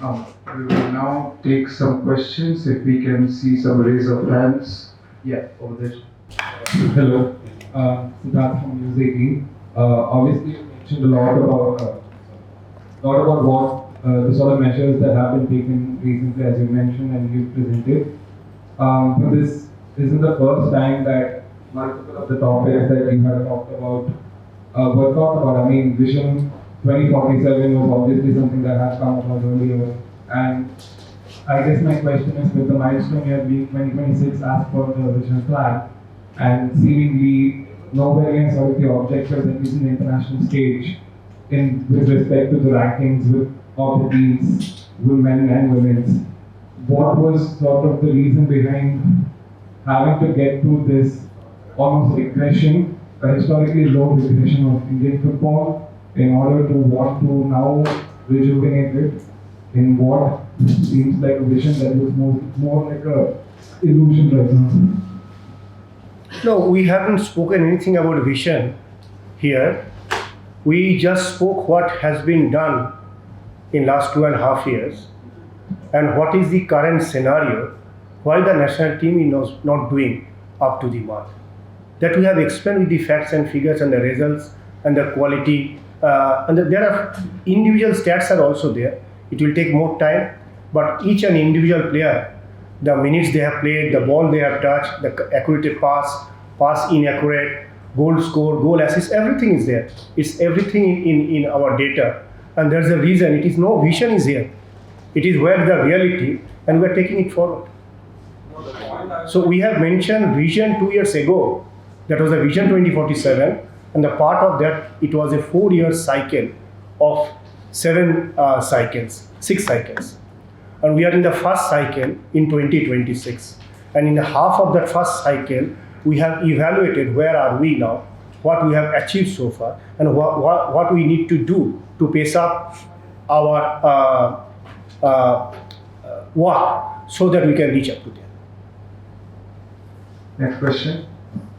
We will now take some questions. If we can see some raise of hands. Yeah, over there. Hello, Siddharth from News 18. Obviously, you mentioned a lot about what the sort of measures that have been taken recently, as you mentioned and you presented. But this isn't the first time that multiple of the topics that you have talked about were talked about. I mean, Vision 2047 was obviously something that has come across earlier. And I guess my question is, with the milestone year being 2026 as per the Vision Plan, and seemingly nowhere near sort of the objectives, at least in the international stage, with respect to the rankings of the teams, women and women's. What was sort of the reason behind having to get to this almost regression, a historically low regression of Indian football, in order to want to now rejuvenate it in what seems like a vision that was more like a illusion right now? No, we haven't spoken anything about vision here. We just spoke what has been done in last 2.5 years and what is the current scenario, why the national team is not doing up to the mark. That we have explained with the facts and figures and the results and the quality. There are individual stats are also there. It will take more time, but each and individual player, the minutes they have played, the ball they have touched, the accurate pass inaccurate, goal score, goal assist, everything is there. It's everything in our data. And there's a reason, it is no vision is here. It is where the reality, and we're taking it forward. So we have mentioned vision 2 years ago. That was a vision 2047. And the part of that, it was a 4-year cycle of 6 cycles. And we are in the first cycle in 2026. And in the half of that first cycle, we have evaluated where are we now, what we have achieved so far, and what we need to do to pace up our work so that we can reach up to them. Next question.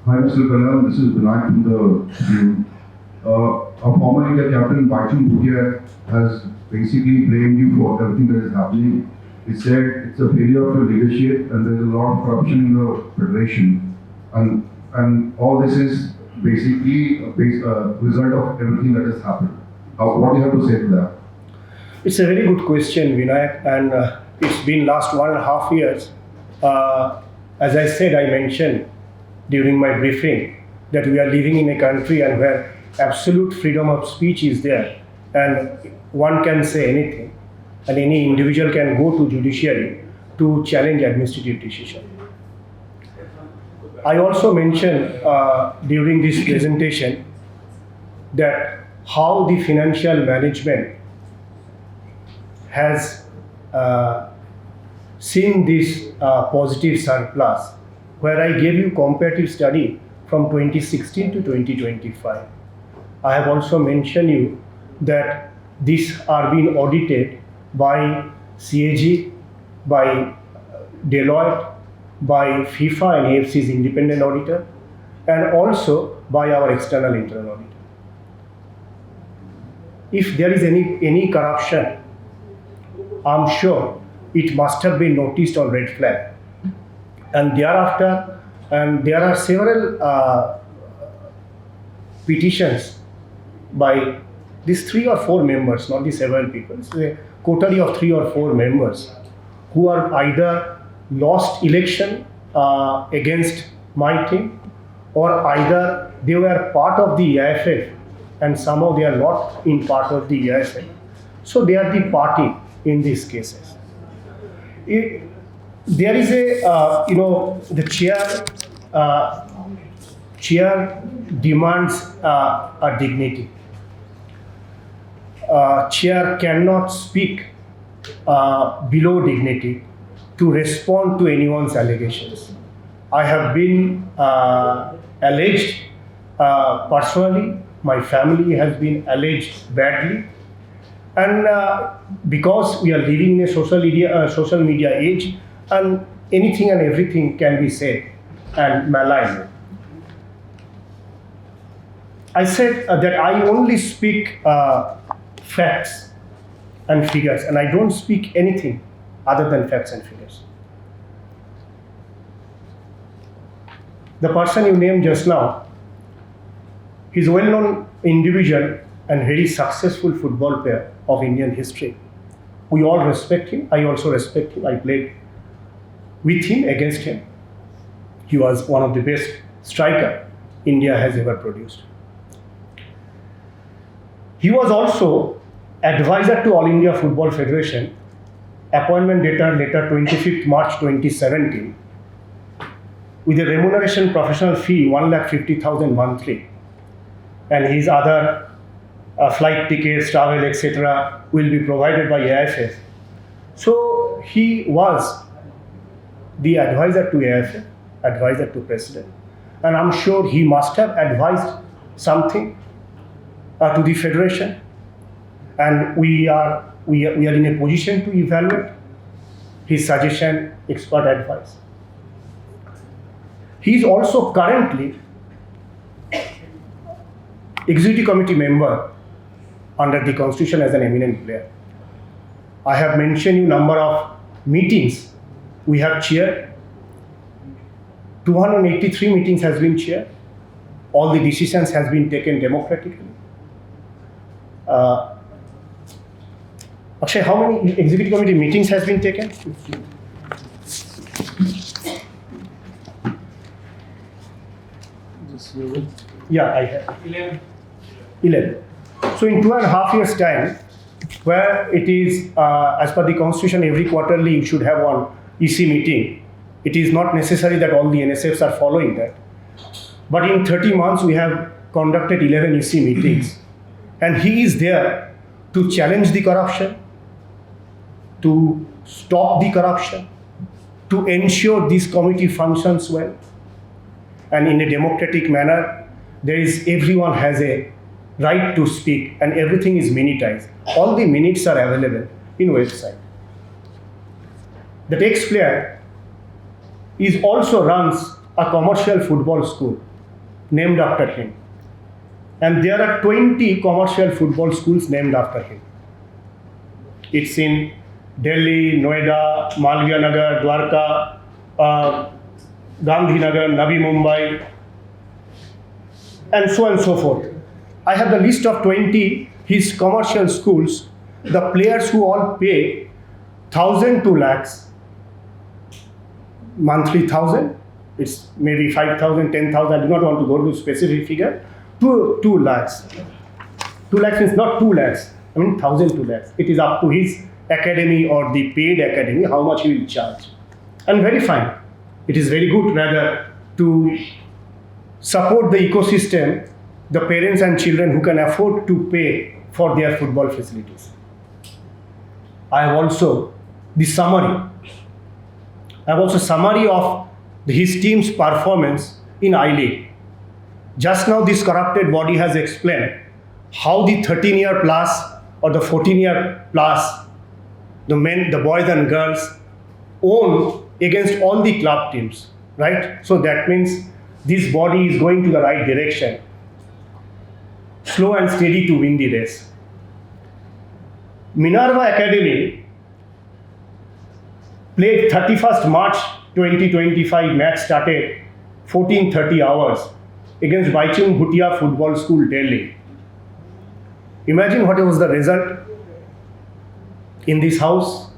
Hi, Mr. Kalyan. This is Vinayak from the team. Our former India captain Bhaichung Bhutia has basically blamed you for everything that is happening. He said it's a failure of your leadership and there's a lot of corruption in the federation. And all this is basically a result of everything that has happened. What do you have to say to that? It's a very good question, Vinayak, and it's been last 1.5 years. As I said, I mentioned during my briefing that we are living in a country and where absolute freedom of speech is there, and one can say anything, and any individual can go to judiciary to challenge administrative decision. I also mentioned during this presentation that how the financial management has seen this positive surplus, where I gave you comparative study from 2016 to 2025. I have also mentioned you that these are being audited by CAG, by Deloitte, by FIFA and AFC's independent auditor, and also by our external internal auditor. If there is any corruption, I'm sure it must have been noticed on red flag. And thereafter, there are several petitions by these 3 or 4 members, not the several people. It's a coterie of 3 or 4 members who are either lost election against my team, or either they were part of the AIFF and somehow they are not in part of the AIFF. So they are the party in these cases. There is a, the chair demands a dignity. Chair cannot speak below dignity to respond to anyone's allegations. I have been alleged personally, my family has been alleged badly, and because we are living in a social media age, and anything and everything can be said and maligned. I said that I only speak facts. and figures, and I don't speak anything other than facts and figures. The person you named just now, he's a well-known individual and very successful football player of Indian history. We all respect him. I also respect him. I played with him, against him. He was one of the best striker India has ever produced. He was also advisor to All India Football Federation, appointment dated later 25th March 2017, with a remuneration professional fee 1,50,000 monthly, and his other flight tickets, travel, etc. will be provided by AIFF. So he was the advisor to AIFF, advisor to President, and I'm sure he must have advised something to the Federation, and we are in a position to evaluate his suggestion, expert advice. He is also currently executive committee member under the Constitution as an eminent player. I have mentioned you number of meetings we have chaired. 283 meetings has been chaired. All the decisions has been taken democratically. Akshay, how many executive committee meetings has been taken? Yeah, I have. 11. So in 2.5 years' time, where it is, as per the Constitution, every quarterly you should have one EC meeting. It is not necessary that all the NSFs are following that. But in 30 months, we have conducted 11 EC meetings. And he is there to challenge the corruption, to stop the corruption, to ensure this committee functions well. And in a democratic manner, everyone has a right to speak, and everything is minutized. All the minutes are available in website. The ex-player also runs a commercial football school named after him. And there are 20 commercial football schools named after him. It's in Delhi, Noida, Malviya Nagar, Dwarka, Gandhinagar, Navi Mumbai, and so on and so forth. I have the list of 20 his commercial schools, the players who all pay 1,000 to lakhs, monthly 1,000, it's maybe 5,000, 10,000, I do not want to go to specific figure, to 2 lakhs. 2 lakhs means not 2 lakhs, I mean 1,000 to lakhs. It is up to his academy or the paid academy how much he will charge. And very fine. It is very good rather to support the ecosystem, the parents and children who can afford to pay for their football facilities. I have also the summary. I have also summary of his team's performance in I-League. Just now this corrupted body has explained how the 13-year plus or the 14-year plus, the men, the boys and girls own against all the club teams, right? So that means this body is going to the right direction. Slow and steady to win the race. Minerva Academy played 31st March 2025, match started 14:30 hours against Bhaichung Bhutia Football School, Delhi. Imagine what was the result in this house.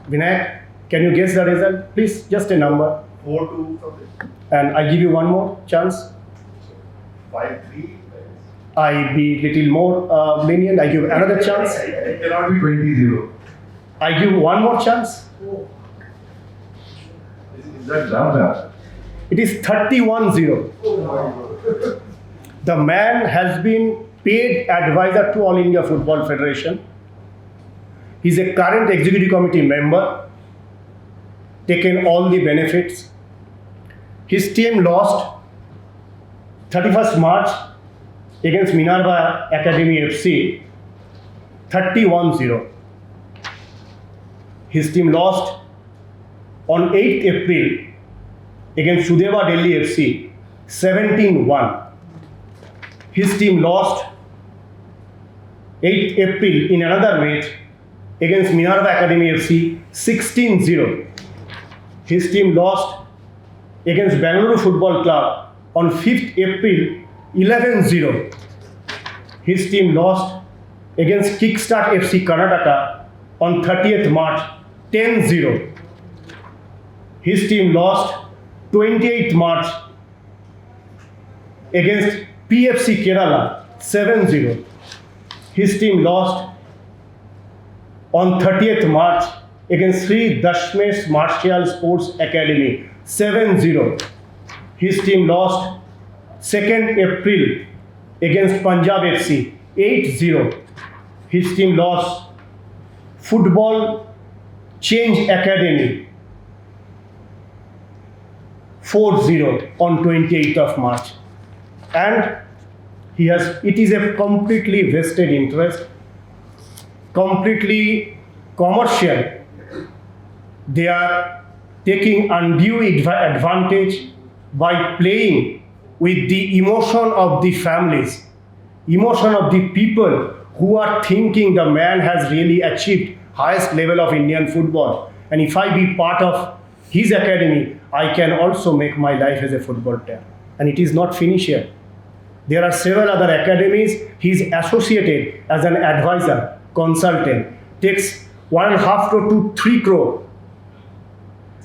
Vinayak, can you guess the result? Please, just a number. 4-2 something. And I give you one more chance. 5-3. I be little more lenient. I give another chance. It cannot be 20-0. I give one more chance. Is that done? It is 31-0. The man has been paid advisor to All India Football Federation. He is a current executive committee member, taken all the benefits. His team lost 31st March against Minerva Academy FC 31-0. His team lost on 8th April against Sudeva Delhi FC 17-1. His team lost 8th April in another match against Minerva Academy FC 16-0. His team lost against Bangalore Football Club on 5th April 11-0. His team lost against Kickstart FC Karnataka on 30th March 10-0. His team lost 28th March against PFC Kerala 7-0. His team lost on 30th March against Sri Dashmesh Martial Sports Academy 7-0. His team lost 2nd April against Punjab FC 8-0. His team lost Football Change Academy 4-0 on 28th of March. And it is a completely vested interest, completely commercial. They are taking undue advantage by playing with the emotion of the families, emotion of the people who are thinking the man has really achieved highest level of Indian football. And if I be part of his academy, I can also make my life as a football player. And it is not finished here. There are several other academies. He is associated as an advisor, consultant, takes 1.5 to 3 crore.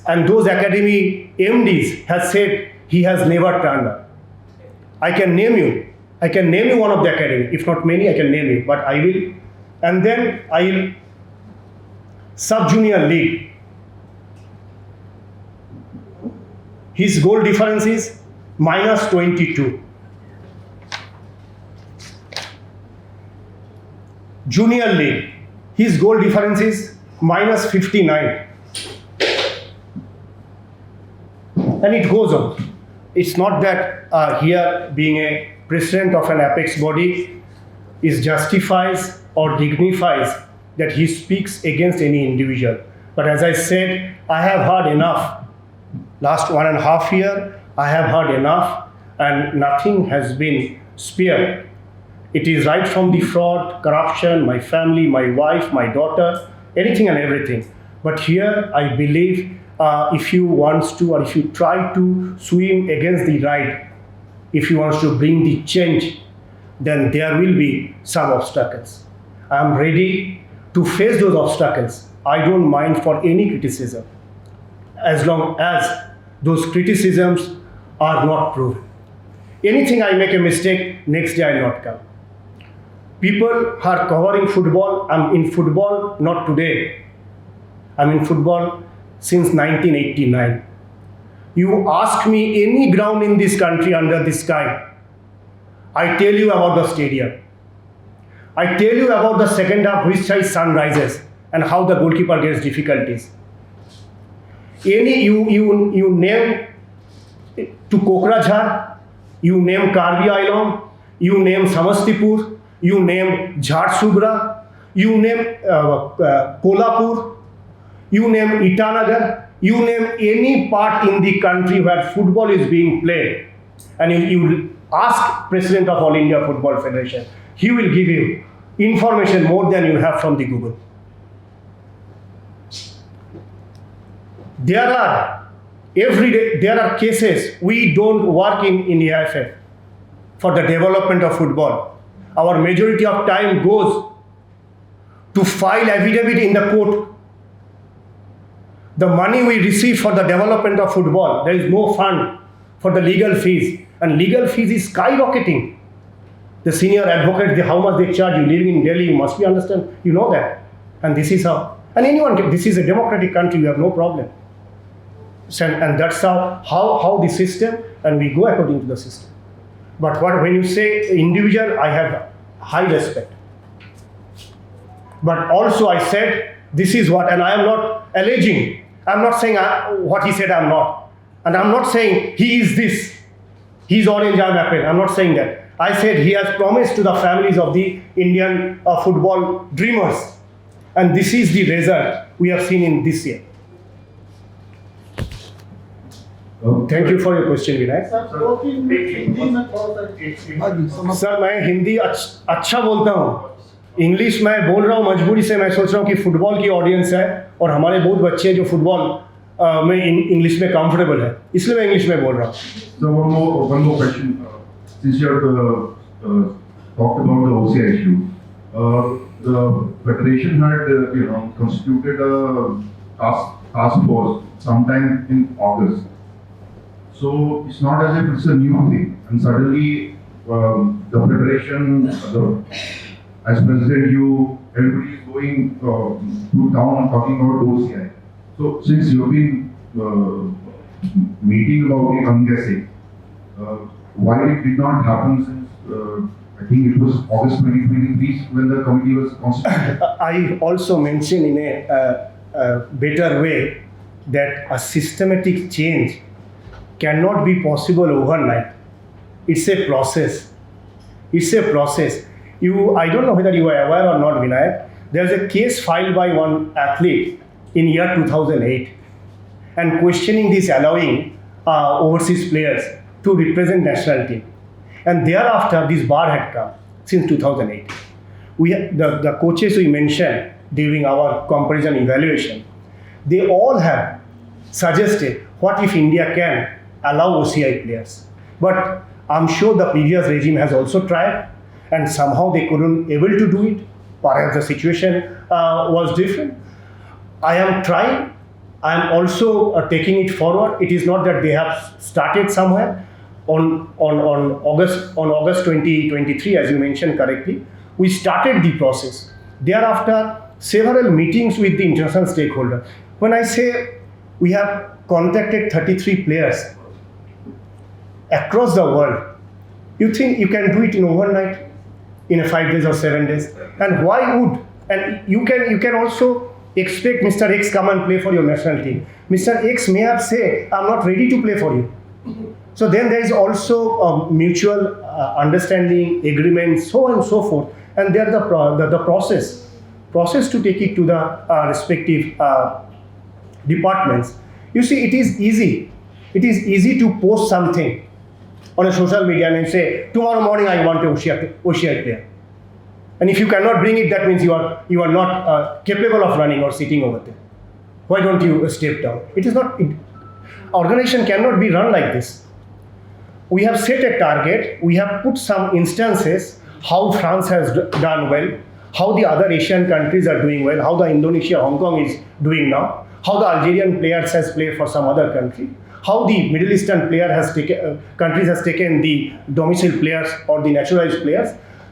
And those academy MDs has said he has never turned up. I can name you one of the academy. If not many, I can name you, but I will. And then I'll sub-junior league. His goal difference is -22. Junior league, his goal difference is -59. And it goes on. It's not that here being a president of an apex body is justifies or dignifies that he speaks against any individual. But as I said, I have heard enough. Last 1.5 years, I have heard enough, and nothing has been spared. It is right from the fraud, corruption, my family, my wife, my daughter, anything and everything. But here, I believe if you want to, or if you try to swim against the tide, if you want to bring the change, then there will be some obstacles. I am ready to face those obstacles. I don't mind for any criticism, as long as those criticisms are not proven. Anything I make a mistake, next day I will not come. People are covering football. I'm in football not today. I'm in football since 1989. You ask me any ground in this country under the sky, I tell you about the stadium. I tell you about the second half which side sun rises and how the goalkeeper gets difficulties. You name to Kokrajhar, you name Karbi Ailong, you name Samastipur, you name Jharsuguda, you name Kolhapur, you name Itanagar, you name any part in the country where football is being played, and you ask President of All India Football Federation, he will give you information more than you have from the Google. There are cases we don't work in AIFF for the development of football. Our majority of time goes to file affidavit in the court. The money we receive for the development of football, there is no fund for the legal fees, and legal fees is skyrocketing. The senior advocate, how much they charge, you living in Delhi, you must be understand, you know that. And this is how, and anyone can, this is a democratic country, you have no problem. And that's how the system, and we go according to the system. But when you say individual, I have high respect. But also I said, this is what, and I am not alleging. I'm not saying what he said I'm not. And I'm not saying he is this. He's orange, I'm apple. I'm not saying that. I said he has promised to the families of the Indian football dreamers. And this is the result we have seen in this year. Thank you for your question, Vinay. Hindi में थोड़ा सा sir मैं हिंदी अच्छा बोलता हूँ, English मैं बोल रहा हूँ मजबूरी से, मैं सोच रहा हूँ कि फुटबॉल की ऑडियंस है और हमारे बहुत बच्चे हैं जो फुटबॉल में इंग्लिश में कंफर्टेबल है, इसलिए मैं इंग्लिश में बोल रहा हूँ. So one more question. Since you have talked about the OCI issue, the federation had constituted a task force sometime in August. So it's not as if it's a new thing, and suddenly the federation, as president, everybody is going to town talking about OCI. So since you've been meeting about it, I'm guessing, why it did not happen since I think it was August 2023 when the committee was constituted. I also mentioned in a better way that a systematic change cannot be possible overnight. It's a process. It's a process. I don't know whether you are aware or not, Vinayak. There's a case filed by one athlete in year 2008 and questioning this allowing overseas players to represent national team. And thereafter, this bar had come since 2008. The coaches we mentioned during our comparison evaluation, they all have suggested what if India can allow OCI players. But I'm sure the previous regime has also tried and somehow they couldn't able to do it. Perhaps the situation was different. I am trying. I am also taking it forward. It is not that they have started somewhere. On August 2023, as you mentioned correctly, we started the process. Thereafter, several meetings with the international stakeholders. When I say we have contacted 33 players across the world, you think you can do it in overnight, in a 5 days or 7 days? And why would? And you can also expect Mr. X come and play for your national team. Mr. X may have said, I'm not ready to play for you. So then there is also a mutual understanding, agreement, so on and so forth. And there the process to take it to the respective departments. You see, it is easy. It is easy to post something on a social media and say, tomorrow morning I want a OCI player. And if you cannot bring it, that means you are not capable of running or sitting over there. Why don't you step down? It is not. Organization cannot be run like this. We have set a target. We have put some instances how France has done well, how the other Asian countries are doing well, how the Indonesia, Hong Kong is doing now, how the Algerian players has played for some other country, how the Middle Eastern countries has taken the domicile players or the naturalized players.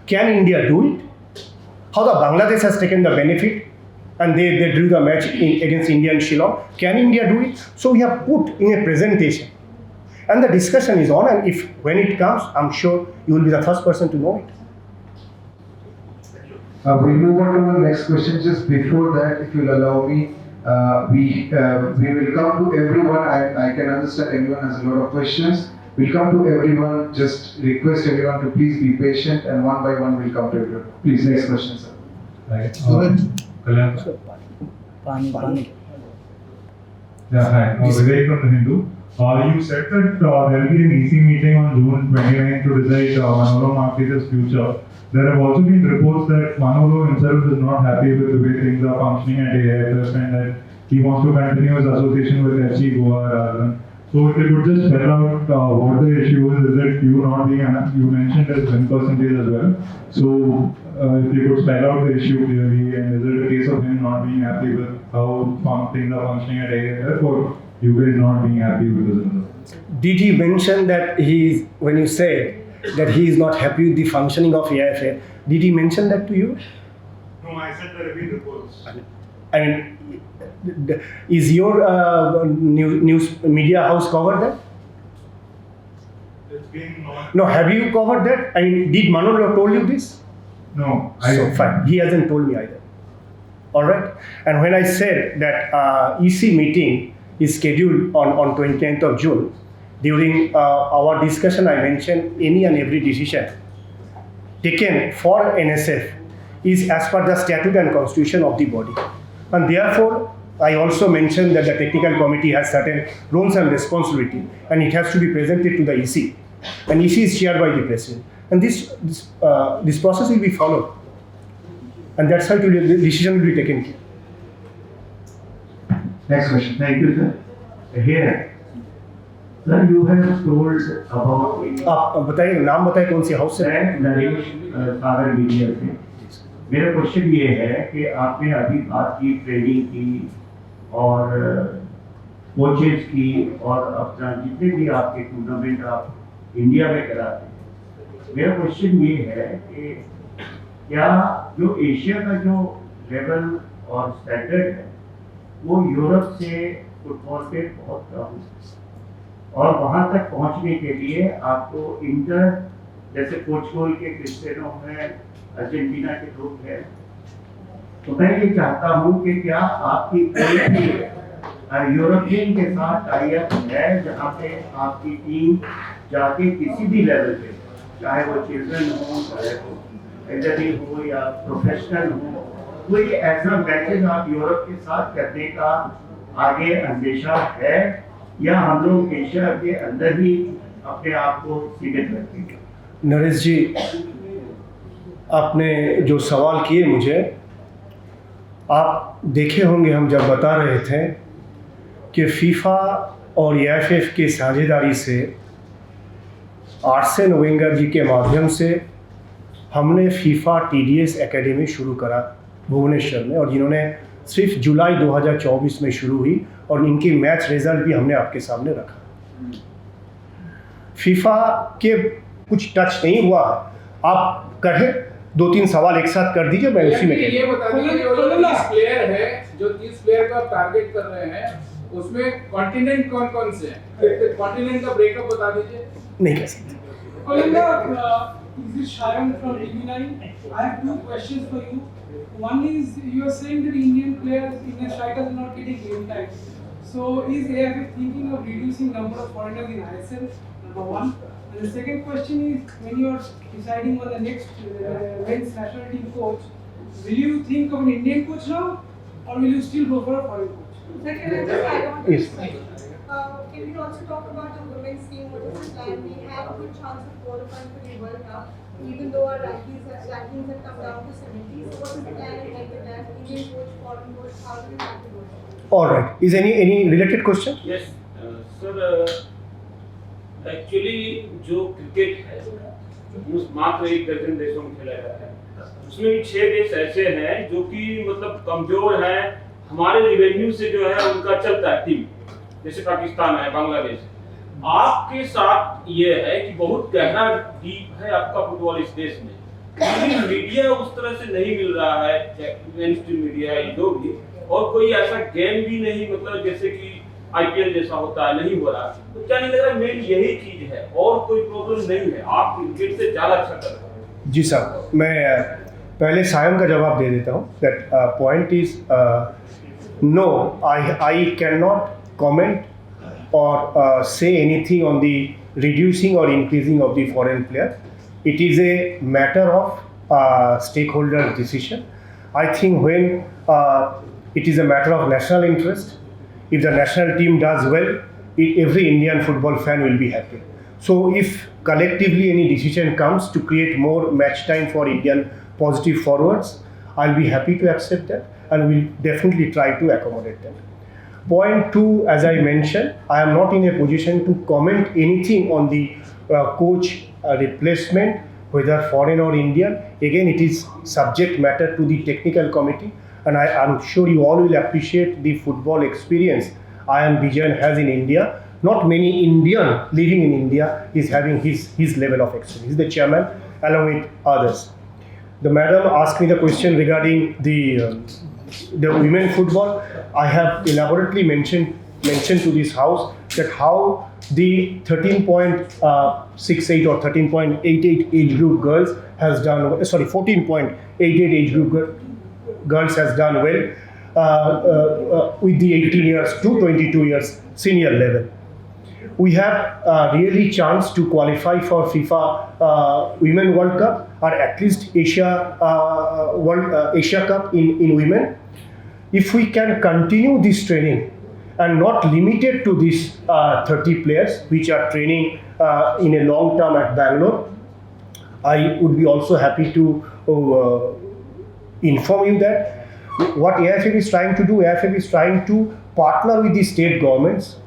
Can India do it? How the Bangladesh has taken the benefit and they drew the match against India and Shillong. Can India do it? So we have put in a presentation. And the discussion is on, and when it comes, I'm sure you will be the first person to know it. We'll move on to the next question. Just before that, if you'll allow me, we will come to everyone. I can understand everyone has a lot of questions. We'll come to everyone. Just request everyone to please be patient, and one by one we'll come to everyone. Please, next question, sir. Right. Kalyan. Yeah, hi. Vivek from the Hindu. You said that there will be an EC meeting on June 29 to decide Manolo Marquez's future. There have also been reports that Manolo himself is not happy with the way things are functioning at AIFF and that he wants to continue his association with FC Goa rather than. So if you could just spell out what the issue is it you not being, you mentioned as win percentage as well. So if you could spell out the issue clearly, and is it a case of him not being happy with how things are functioning at AIFF, or you guys not being happy with the result? Did he mention that when you said that he is not happy with the functioning of AIFF, did he mention that to you? No, I said there have been reports. I mean, is your news media house covered that? It's been not. No, have you covered that? I mean, did Manolo told you this? No, So fine, he hasn't told me either. All right. And when I said that EC meeting is scheduled on 29th of June, during our discussion, I mentioned any and every decision taken for NSF is as per the statute and constitution of the body. And therefore, I also mentioned that the technical committee has certain roles and responsibility, and it has to be presented to the EC. And EC is chaired by the president. And this process will be followed. and that's how the decision will be taken here. Next question. Thank you, sir. Here, sir, you have told about आप बताइए, नाम बताइए कौन सी house से. नरेश सागर media से. मेरा question ये है कि आपने अभी बात की ट्रेनिंग की और कोचेज की और अपना जितने भी आपके टूर्नामेंट आप इंडिया में कराते हैं. मेरा क्वेश्चन ये है कि क्या जो एशिया का जो लेवल और स्टैंडर्ड है वो यूरोप से फुटबॉल पे बहुत कम है और वहाँ तक पहुँचने के लिए आपको इंटर जैसे पोर्चुगल के क्रिस्टियानो हैं, अर्जेंटीना के लोग हैं, तो मैं ये चाहता हूँ कि क्या आपकी कोई भी यूरोपियन के साथ टाई अप है जहाँ पे आपकी टीम जाके किसी भी लेवल पे, चाहे वो चिल्ड्रन हो, चाहे वो एल्डरली हो या प्रोफेशनल हो, कोई ऐसा मैचेस आप यूरोप के साथ करने का आगे अंदेशा है या हम लोग एशिया के अंदर ही अपने आप को सीमित रखेंगे? नरेश जी, आपने जो सवाल किए मुझे, आप देखे होंगे हम जब बता रहे थे कि फीफा और AIFF की साझेदारी से आर्सेन वेंगर जी के माध्यम से हमने फीफा TDS एकेडमी शुरू करा भुवनेश्वर में, और जिन्होंने सिर्फ जुलाई 2024 में शुरू हुई और इनकी मैच रिजल्ट भी हमने आपके सामने रखा. फीफा के कुछ टच नहीं हुआ है, आप कहें 2-3 सवाल एक साथ कर दीजिए, मैं उसी में ये बता दीजिए कि जो 30 प्लेयर है, जो 30 प्लेयर को आप टारगेट कर रहे हैं, उसमें कॉन्टिनेंट कौन कौन से हैं? कॉन्टिनेंट का ब्रेकअप बता दीजिए. नहीं कह सकते. This is Sharon from TV9. I have two questions for you. One is, you are saying that Indian players, Indian strikers are not getting game time. So is AIFF thinking of reducing number of foreigners in ISL? Number one. And the second question is, when you are deciding on the next men's national team coach, will you think of an Indian coach now, or will you still go for a foreign coach? Can I just add on to Yes. this? Can we also talk about the women's team? What is the plan? We have a good chance of qualifying for the World Cup, even though our rankings have come down to 70. So what is the plan ahead with that? Indian coach, foreign coach, how do we plan to work? All right. Is any related question? Yes sir, actually जो cricket है उस मात्र 1 दर्जन देशों में खेला जाता है, उसमें भी 6 देश ऐसे हैं जो कि मतलब कमजोर हैं, हमारे रिवेन्यू से जो है उनका चलता है टीम, जैसे पाकिस्तान है, बांग्लादेश. आपके साथ ये है कि बहुत गहरा डीप है आपका फुटबॉल इस देश में, लेकिन मीडिया उस तरह से नहीं मिल रहा है, मेन स्ट्रीम मीडिया या जो भी, और कोई ऐसा गेम भी नहीं, मतलब जैसे कि IPL जैसा होता है, नहीं हो रहा. तो क्या नहीं लग रहा मेन यही चीज है और कोई प्रॉब्लम नहीं है? आप क्रिकेट से ज्यादा अच्छा कर रहे हैं. जी सर, मैं पहले सायम का जवाब दे देता हूँ. That point is no, I can not comment or say anything on the reducing or increasing of the foreign player. It is a matter of stakeholder decision. I think when it is a matter of national interest, if the national team does well, every Indian football fan will be happy. So if collectively any decision comes to create more match time for Indian positive forwards, I'll be happy to accept that and we'll definitely try to accommodate that. Point 2, as I mentioned, I am not in a position to comment anything on the coach replacement, whether foreign or Indian. Again, it is subject matter to the technical committee, and I am sure you all will appreciate the football experience IIM Bijan has in India. Not many Indian living in India is having his level of experience. He is the chairman along with others. The madam asked me the question regarding the women football. I have elaborately mentioned to this house that how the 13.68 or 13.88 age group girls has done, 14.88 age group girls has done well with the 18 years to 22 years senior level. We have really chance to qualify for FIFA Women World Cup or at least Asia Cup in women. If we can continue this training and not limited to these 30 players which are training in a long term at Bangalore, I would be also happy to inform you that what AIFF is trying to do, AIFF is trying to partner with the state governments.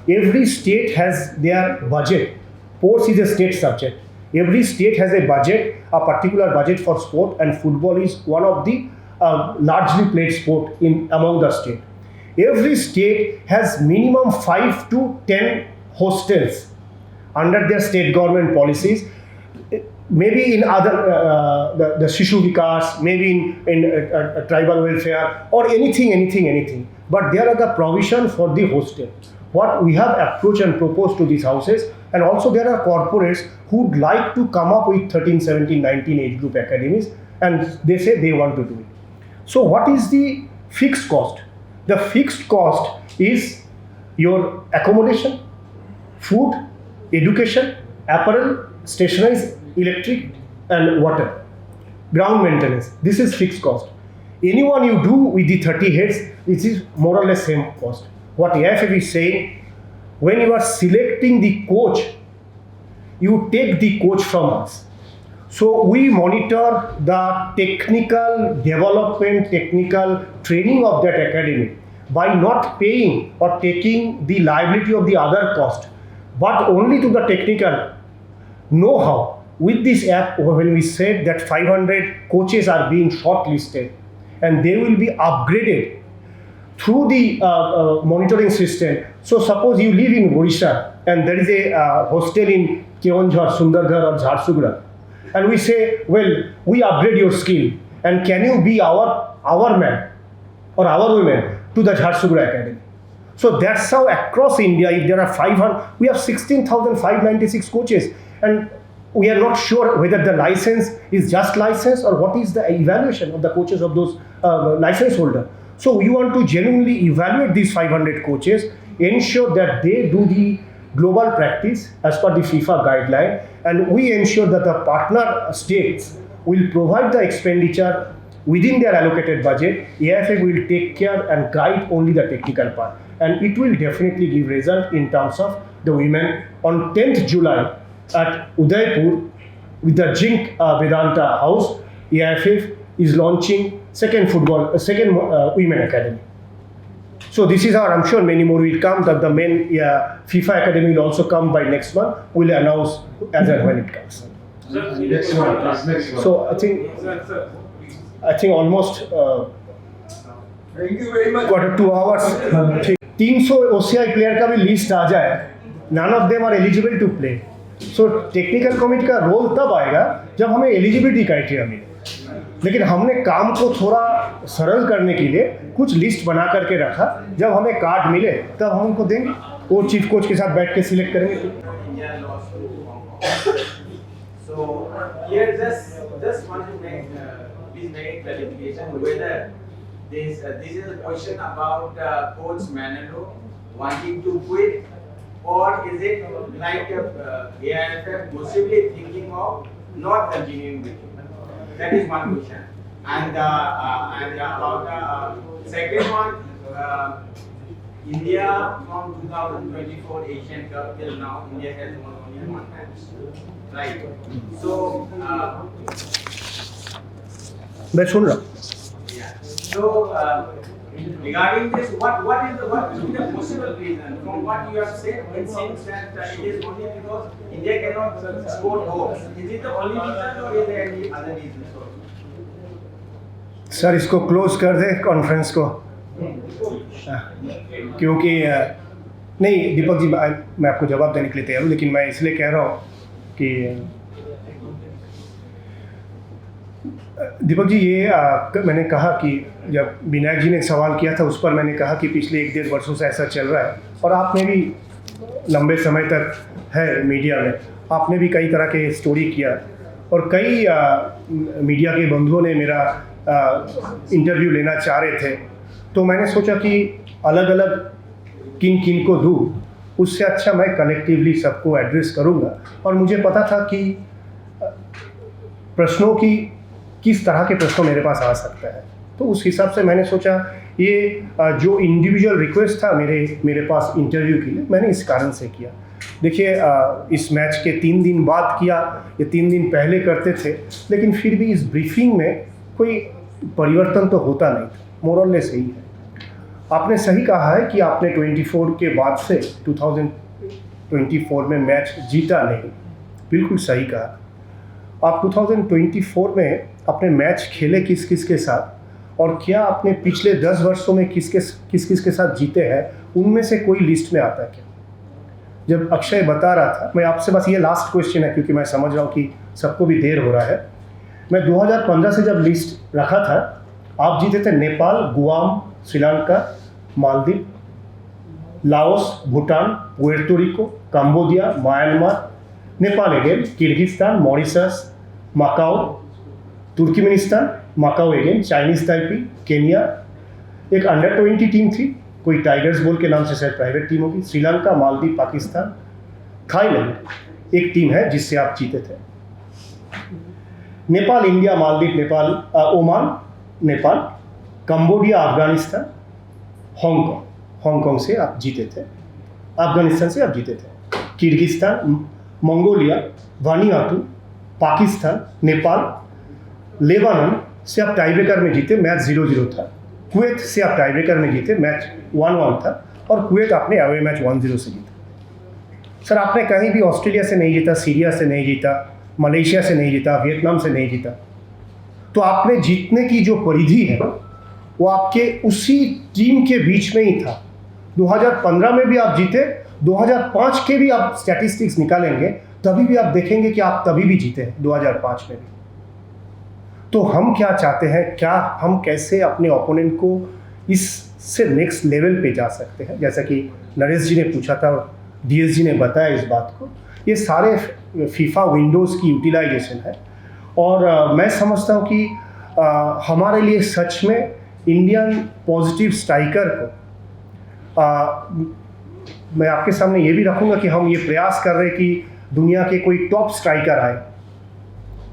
Every state has their budget. Sports is a state subject. Every state has a budget, a particular budget for sport, and football is one of the largely played sport among the state. Every state has minimum 5 to 10 hostels under their state government policies. Maybe in other the Shishu Vikas, maybe in tribal welfare or anything. But there are the provision for the hostel. What we have approached and proposed to these houses, and also there are corporates who would like to come up with 13, 17, 19 age group academies, and they say they want to do it. So what is the fixed cost? The fixed cost is your accommodation, food, education, apparel, stationery, electric and water, ground maintenance. This is fixed cost. Anyone you do with the 30 heads, it is more or less same cost. What AIFF is saying, when you are selecting the coach, you take the coach from us. So we monitor the technical development, technical training of that academy by not paying or taking the liability of the other cost, but only to the technical know-how. With this app, when we said that 500 coaches are being shortlisted and they will be upgraded through the monitoring system. So suppose you live in Odisha and there is a hostel in Keonjhar, Sundargarh or Jharsuguda, and we say, well, we upgrade your skill and can you be our man or our women to the Jharsuguda Academy. So that's how across India, if there are 500, we have 16,596 coaches, and we are not sure whether the license is just license or what is the evaluation of the coaches of those license holder. So we want to genuinely evaluate these 500 coaches, ensure that they do the global practice as per the FIFA guideline, and we ensure that the partner states will provide the expenditure within their allocated budget. AIFF will take care and guide only the technical part, and it will definitely give result in terms of the women. On 10th July at Udaipur with the Jink Vedanta House, AIFF is launching second women academy. So this is our, I'm sure many more will come, that the main FIFA academy will also come by next month. We'll announce as and when it comes. Next one. So I think almost Thank you very much. quarter 2 hours. 300 OCI player का भी list आ जाए, none of them are eligible to play. So technical committee का role तब आएगा जब हमें eligibility criteria मिले. लेकिन हमने काम को थोड़ा सरल करने के लिए कुछ लिस्ट बना करके रखा. जब हमें कार्ड मिले तब हम उनको देंगे, वो चीफ कोच के साथ बैठ के सिलेक्ट करेंगे. So here just want to please make clarification whether this is a question about Coach Manolo wanting to quit, or is it like AIFF possibly thinking of not continuing with him? That is one question. And about the second one, India from 2024 Asian Cup till now, India has won only one match, right? So, मैं सुन रहा हूँ. yeah. So, regarding this, what will be the possible reason? From what you have said, it seems that it is only because India cannot score goals. Is it the only reason, or is there any other reasons also? Sir इसको close कर दे conference को, क्योंकि नहीं दीपक जी, मैं आपको जवाब देने के लिए तैयार हूँ, लेकिन मैं इसलिए कह रहा हूँ कि दीपक जी ये मैंने कहा कि जब विनायक जी ने सवाल किया था उस पर मैंने कहा कि पिछले 1-1.5 वर्षों से ऐसा चल रहा है, और आपने भी लंबे समय तक है मीडिया में, आपने भी कई तरह के स्टोरी किया, और कई मीडिया के बंधुओं ने मेरा इंटरव्यू लेना चाह रहे थे. तो मैंने सोचा कि अलग अलग किन को दूँ, उससे अच्छा मैं कलेक्टिवली सबको एड्रेस करूँगा. और मुझे पता था कि प्रश्नों की किस तरह के प्रश्न मेरे पास आ सकता है, तो उस हिसाब से मैंने सोचा ये जो इंडिविजुअल रिक्वेस्ट था मेरे पास इंटरव्यू के लिए, मैंने इस कारण से किया. देखिए इस मैच के 3 दिन बाद किया, ये 3 दिन पहले करते थे, लेकिन फिर भी इस ब्रीफिंग में कोई परिवर्तन तो होता नहीं था, मोरलेस सही है। आपने सही कहा है कि आपने 24 के बाद से 2024 में मैच जीता नहीं, बिल्कुल सही कहा। आप 2024 में अपने मैच खेले किस किस के साथ, और क्या आपने पिछले 10 वर्षों में किस किस के साथ जीते हैं, उनमें से कोई लिस्ट में आता है क्या? जब अक्षय बता रहा था, मैं आपसे बस ये लास्ट क्वेश्चन है क्योंकि मैं समझ रहा हूँ कि सबको भी देर हो रहा है। मैं 2015 से जब लिस्ट रखा था, आप जीते थे Nepal, Guam, Sri Lanka, Maldives, Laos, Bhutan, Puerto Rico, Cambodia, Myanmar, Nepal again, Kyrgyzstan, Mauritius, Macau, Turkmenistan, Macau again, Chinese Taipei, Kenya, एक अंडर 20 टीम थी, कोई टाइगर्स बोल के नाम से शायद प्राइवेट टीम होगी, श्रीलंका, मालदीव, पाकिस्तान, थाईलैंड एक टीम है जिससे आप जीते थे, Nepal, India, Maldives, Nepal, Oman, Nepal, Cambodia, Afghanistan, Hong Kong से आप जीते थे, अफगानिस्तान से आप जीते थे, Kyrgyzstan, Mongolia, Vanuatu, Pakistan, Nepal, Lebanon से आप टाई ब्रेकर में जीते, मैच 0-0 था, कुवैत से आप टाई ब्रेकर में जीते, मैच 1-1 था, और कुवैत आपने अवे मैच 1-0 से जीता। सर आपने कहीं भी ऑस्ट्रेलिया से नहीं जीता, सीरिया से नहीं जीता, मलेशिया से नहीं जीता, वियतनाम से नहीं जीता, तो आपने जीतने की जो परिधि है वो आपके उसी टीम के बीच में ही था। 2015 में भी आप जीते, 2005 के भी आप स्टैटिस्टिक्स निकालेंगे तभी भी आप देखेंगे कि आप तभी भी जीते हैं 2005 में भी। तो हम क्या चाहते हैं, क्या हम कैसे अपने ओपोनेंट को इससे नेक्स्ट लेवल पे जा सकते हैं, जैसा कि नरेश जी ने पूछा था और डीएस जी ने बताया इस बात को, ये सारे फीफा विंडोज़ की यूटिलाइजेशन है। और मैं समझता हूँ कि हमारे लिए सच में इंडियन पॉजिटिव स्ट्राइकर को मैं आपके सामने ये भी रखूँगा कि हम ये प्रयास कर रहे हैं कि दुनिया के कोई टॉप स्ट्राइकर आए,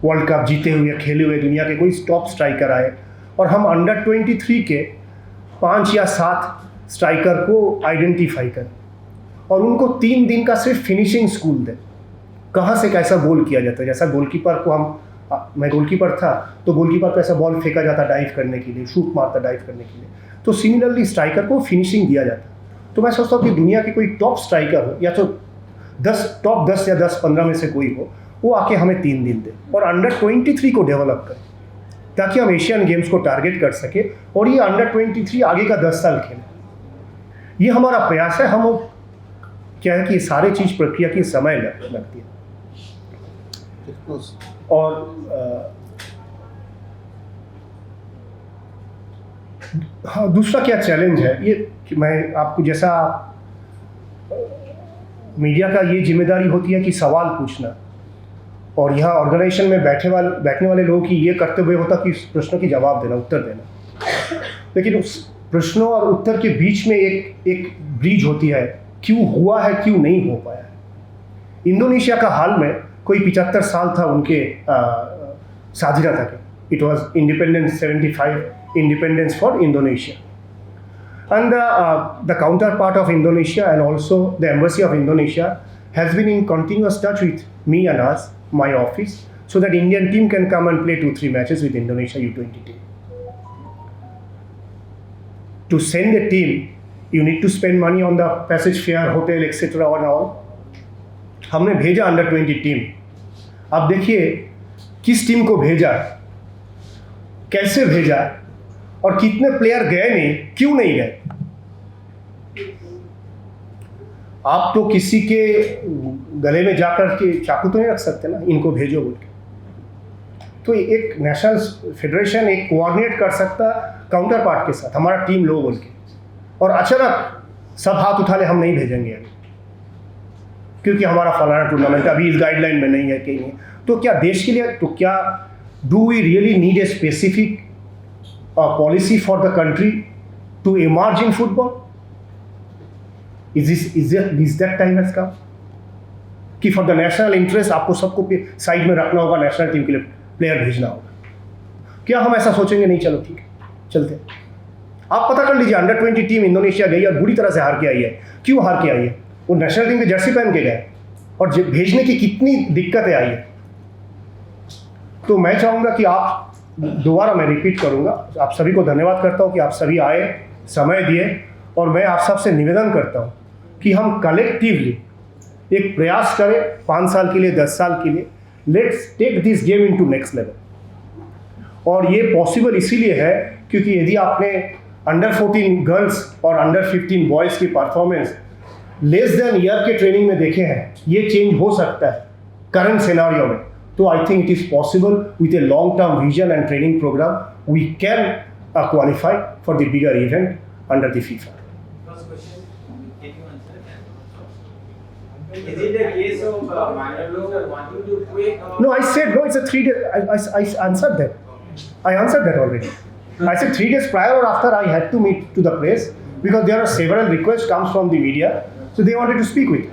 वर्ल्ड कप जीते हुए खेले हुए दुनिया के कोई टॉप स्ट्राइकर आए, और हम अंडर 23 के 5 या 7 स्ट्राइकर को आइडेंटिफाई करें और उनको 3 दिन का सिर्फ फिनिशिंग स्कूल दें, कहाँ से कैसा गोल किया जाता है। जैसा गोलकीपर को मैं गोलकीपर था तो गोलकीपर को ऐसा बॉल फेंका जाता डाइव करने के लिए, शूट मारता डाइव करने के लिए, तो सिमिलरली स्ट्राइकर को फिनिशिंग दिया जाता। तो मैं सोचता हूँ कि दुनिया के कोई टॉप स्ट्राइकर हो, या तो टॉप 10 या 10-15 में से कोई हो, वो आके हमें 3 दिन दे और अंडर 23 को डेवलप करें ताकि हम एशियन गेम्स को टारगेट कर सके और ये अंडर 23 आगे का 10 साल खेलें। ये हमारा प्रयास है। हम क्या है कि ये सारी चीज़ प्रक्रिया की समय लगती है। और हाँ, दूसरा क्या चैलेंज है ये कि मैं आपको, जैसा मीडिया का ये जिम्मेदारी होती है कि सवाल पूछना, और यहाँ ऑर्गेनाइजेशन में बैठने वाले लोगों की ये कर्तव्य होता कि प्रश्नों की जवाब देना, उत्तर देना, लेकिन उस प्रश्नों और उत्तर के बीच में एक ब्रिज होती है, क्यों हुआ है, क्यों नहीं हो पाया है। इंडोनेशिया का हाल में कोई 75 साल था उनके स्वाधीनता के, it was independence 75 independence for Indonesia, and the counterpart of Indonesia and also the embassy of Indonesia has been in continuous touch with me and us, my office, so that Indian team can come and play 2-3 matches with Indonesia U20 team. To send a team, you need to spend money on the passage fare, hotel, etc. and all. हमने भेजा under 20 team. अब देखिए किस team को भेजा, कैसे भेजा, और कितने प्लेयर गए नहीं, क्यों नहीं गए। आप तो किसी के गले में जाकर के चाकू तो नहीं रख सकते ना, इनको भेजो बोल के। तो एक नेशनल फेडरेशन एक कोऑर्डिनेट कर सकता काउंटर पार्ट के साथ, हमारा टीम लो बोल के, और अचानक सब हाथ उठा ले हम नहीं भेजेंगे अभी क्योंकि हमारा फलाना टूर्नामेंट अभी इस गाइडलाइन में नहीं है, कहीं नहीं। तो क्या देश के लिए, तो क्या do we really need a specific policy for the country to emerge in football? Is that time has come? कि for the national interest आपको सबको साइड में रखना होगा, नेशनल टीम के लिए प्लेयर भेजना होगा। क्या हम ऐसा सोचेंगे? नहीं, चलो ठीक है, चलते हैं। आप पता कर लीजिए, अंडर 20 टीम इंडोनेशिया गई और बुरी तरह से हार के आई है। क्यों हार के आई है? वो नेशनल टीम की जर्सी पहन के गए और भेजने की कितनी दिक्कतें आई है। तो मैं चाहूँगा कि आप दोबारा मैं रिपीट करूँगा, आप सभी को धन्यवाद करता हूँ कि आप सभी आए, समय दिए, और मैं आप सबसे निवेदन करता हूँ कि हम कलेक्टिवली एक प्रयास करें 5 साल के लिए, 10 साल के लिए, let's take this game into next level. और ये पॉसिबल इसीलिए है क्योंकि यदि आपने अंडर 14 गर्ल्स और अंडर 15 बॉयज़ की परफॉर्मेंस लेस देन ईयर के ट्रेनिंग में देखे हैं, ये चेंज हो सकता है करंट सिनेरियो में। तो I think it is possible with a long term vision and training program we can qualify for the bigger event under the FIFA. First question, can you answer? Is it a case of Manolo wanting to quit? Or No, I said no. It's a 3 days. I answered that. I answered that already. I said 3 days prior or after I had to meet to the press because there are several requests comes from the media, so they wanted to speak with.